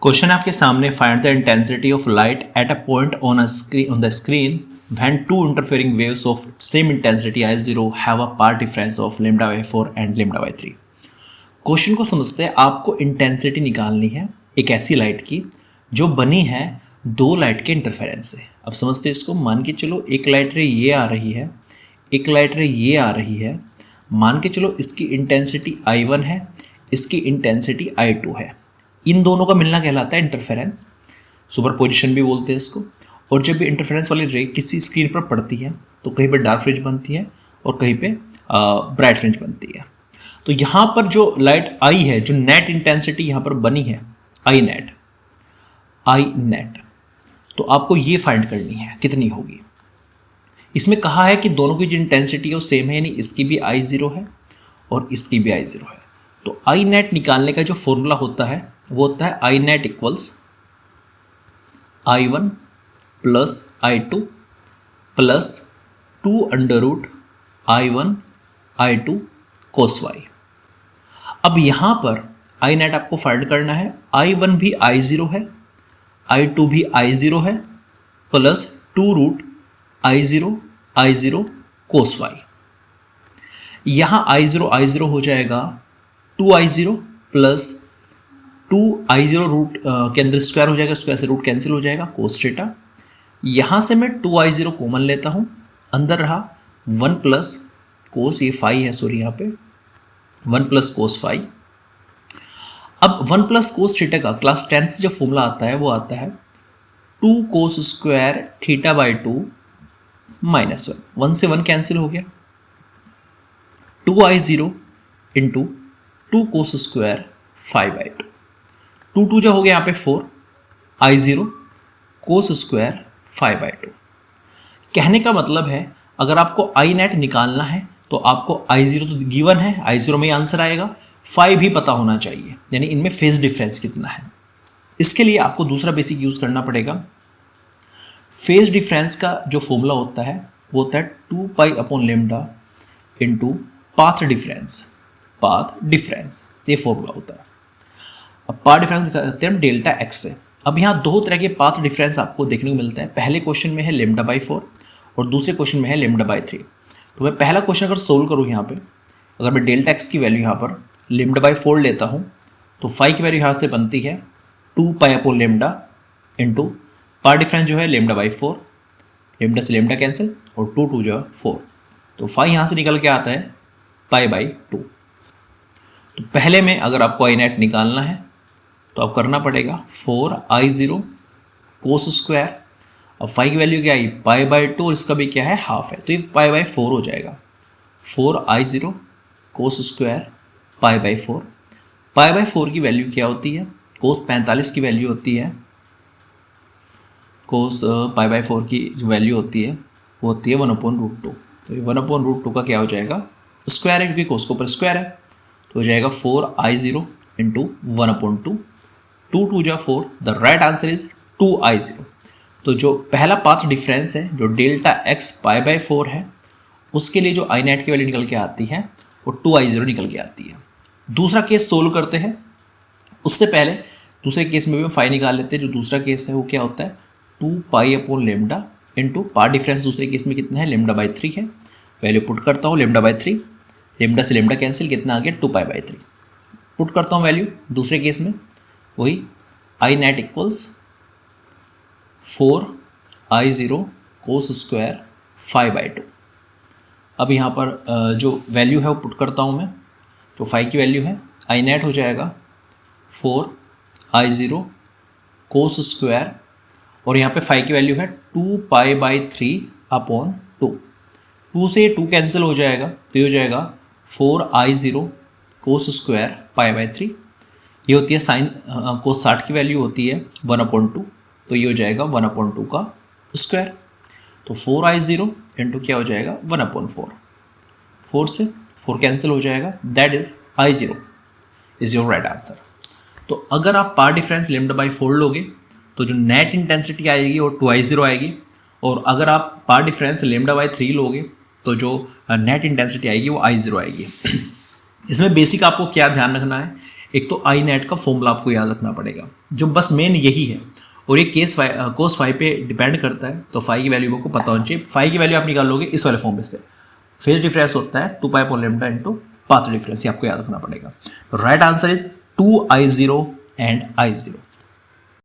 Question आपके सामने find the intensity of light at a point on the screen when two interfering waves of same intensity I0 have a path difference of λ/4 and λ/3। Question को समझते हैं। आपको intensity निकालनी है एक ऐसी लाइट की जो बनी है दो लाइट के इंटरफेरेंस से। अब समझते हैं इसको। मान के चलो एक लाइट रे ये आ रही है, एक लाइट रे ये आ रही है। मान के चलो इसकी इंटेंसिटी I1 है, इसकी इंटेंसिटी I2 है। इन दोनों का मिलना कहलाता है इंटरफेरेंस, सुपरपोजिशन भी बोलते हैं इसको। और जब भी इंटरफेरेंस वाली रे किसी स्क्रीन पर पड़ती है तो कहीं पे डार्क फ्रिंज बनती है और कहीं पे ब्राइट फ्रिंज बनती है। तो यहाँ पर जो लाइट आई है, जो नेट इंटेंसिटी यहाँ पर बनी है आई नेट, तो आपको ये फाइंड करनी है कितनी होगी। इसमें कहा है कि दोनों की जो इंटेंसिटी है वो सेम है, यानी इसकी भी I0 है और इसकी भी I0 है। तो आई नेट निकालने का जो फॉर्मूला होता है वो होता है I net equals I1 plus I2 plus 2√I1 I2 cos y। अब यहाँ पर आई नेट आपको फाइंड करना है। I1 भी I0 है, I2 भी I0 है, प्लस 2√I0 cos y। यहाँ I0 हो जाएगा 2I0 प्लस 2I0 रूट के अंदर स्क्वायर हो जाएगा, स्क्वायर से रूट कैंसिल हो जाएगा, कोस थीटा। यहाँ से मैं 2I0 कॉमन लेता हूँ, अंदर रहा 1 प्लस कोस, ये फाई है सॉरी, यहाँ पे 1 प्लस कोस फाई। अब 1 प्लस कोस थीटा का क्लास 10 से जो फॉर्मूला आता है वो आता है 2 cos square theta by 2 minus 1 से 1 कैंसिल हो गया, 2I0 इंटू 2 कोस स्क्वायर 5/2, 2 जो हो गया यहाँ पे 4, I0 कोस स्क्वायर 5/2। कहने का मतलब है अगर आपको आई नेट निकालना है तो आपको I0 तो गिवन है, I0 में ही आंसर आएगा, 5 भी पता होना चाहिए, यानी इनमें फेज डिफरेंस कितना है। इसके लिए आपको दूसरा बेसिक यूज़ करना पड़ेगा। फेज डिफरेंस का जो फॉर्मूला होता है वो होता है 2π/λ इंटू पाथ डिफरेंस, ये फॉर्मूला होता है। अब पाथ डिफरेंस दिखाते हैं डेल्टा एक्स से। अब यहाँ दो तरह के पाथ डिफरेंस आपको देखने को मिलता है। पहले क्वेश्चन में है λ/4 और दूसरे क्वेश्चन में है λ/3। तो मैं पहला क्वेश्चन अगर सोल्व करूँ यहाँ पे, अगर मैं डेल्टा एक्स की वैल्यू यहाँ पर λ/4 लेता हूँ तो फाई की वैल्यू यहाँ से बनती है 2π/λ इंटू पाथ डिफरेंस जो है λ/4, λ से λ कैंसिल और 2 जो है 4, तो फाई यहाँ से निकल के आता है π/2। तो पहले में अगर आपको आई नेट निकालना है तो आप करना पड़ेगा 4I0 कोस स्क्वायर, अब फाई की वैल्यू क्या आई π/2 और इसका भी क्या है हाफ है, तो ये π/4 हो जाएगा। 4I0 कोस स्क्वायर π/4, π/4 की वैल्यू क्या होती है, कोस 45 की वैल्यू होती है, कोस π/4 की जो वैल्यू होती है वो होती है 1/√2। तो ये 1/√2 का क्या हो जाएगा स्क्वायर है, क्योंकि कोस के ऊपर स्क्वायर है, तो हो जाएगा 4I0 इंटू 1/2, 2 जा 4, the right answer is 2I0। तो जो पहला पाथ डिफरेंस है जो डेल्टा एक्स π/4 है उसके लिए जो आई नेट की वैल्यू निकल के आती है वो 2I0 निकल के आती है। दूसरा केस सोल्व करते हैं, उससे पहले दूसरे केस में भी हम फाई निकाल लेते हैं। जो दूसरा केस है वो क्या होता है 2π/λ इंटू पाथ डिफरेंस दूसरे केस में कितना है λ/3 है, वैल्यू पुट करता हूँ λ/3, λ से λ कैंसिल, कितना आ गया 2π/3, पुट करता हूँ वैल्यू दूसरे केस में, वही I net equals 4I0 cos square 5/2। अब यहाँ पर जो वैल्यू है वो पुट करता हूँ मैं, जो 5 की वैल्यू है, आई नेट हो जाएगा 4I0 कोस स्क्वायर और यहाँ पे 5 की वैल्यू है 2π/3/2, 2 से 2 कैंसिल हो जाएगा, तो ये हो जाएगा 4I0 कोस स्क्वायर π/3। ये होती है साइन कोस 60 की वैल्यू होती है 1/2, तो ये हो जाएगा 1/2 का स्क्वायर। तो 4I0 इंटू क्या हो जाएगा 1/4, 4 से 4 कैंसिल हो जाएगा, that is I0 is your right answer. तो अगर आप पाथ डिफरेंस λ/4 लोगे तो जो नेट इंटेंसिटी आएगी वो 2I0 आएगी, और अगर आप पाथ डिफरेंस λ/3 लोगे तो जो नेट इंटेंसिटी आएगी वो I0 आएगी। इसमें बेसिक आपको क्या ध्यान रखना है, एक तो आई नेट का फॉर्मूला आपको याद रखना पड़ेगा। जो बस मेन यही है, और ये कोस फाई पे डिपेंड करता है, तो फाई की वैल्यू आपको पता होनी चाहिए। फाई की वैल्यू आप निकाल लोगे इस वाले फॉर्म में से, फेज डिफरेंस होता है 2 pi upon lambda into path difference, ये आपको याद रखना पड़ेगा। तो right answer is 2I0 and I0।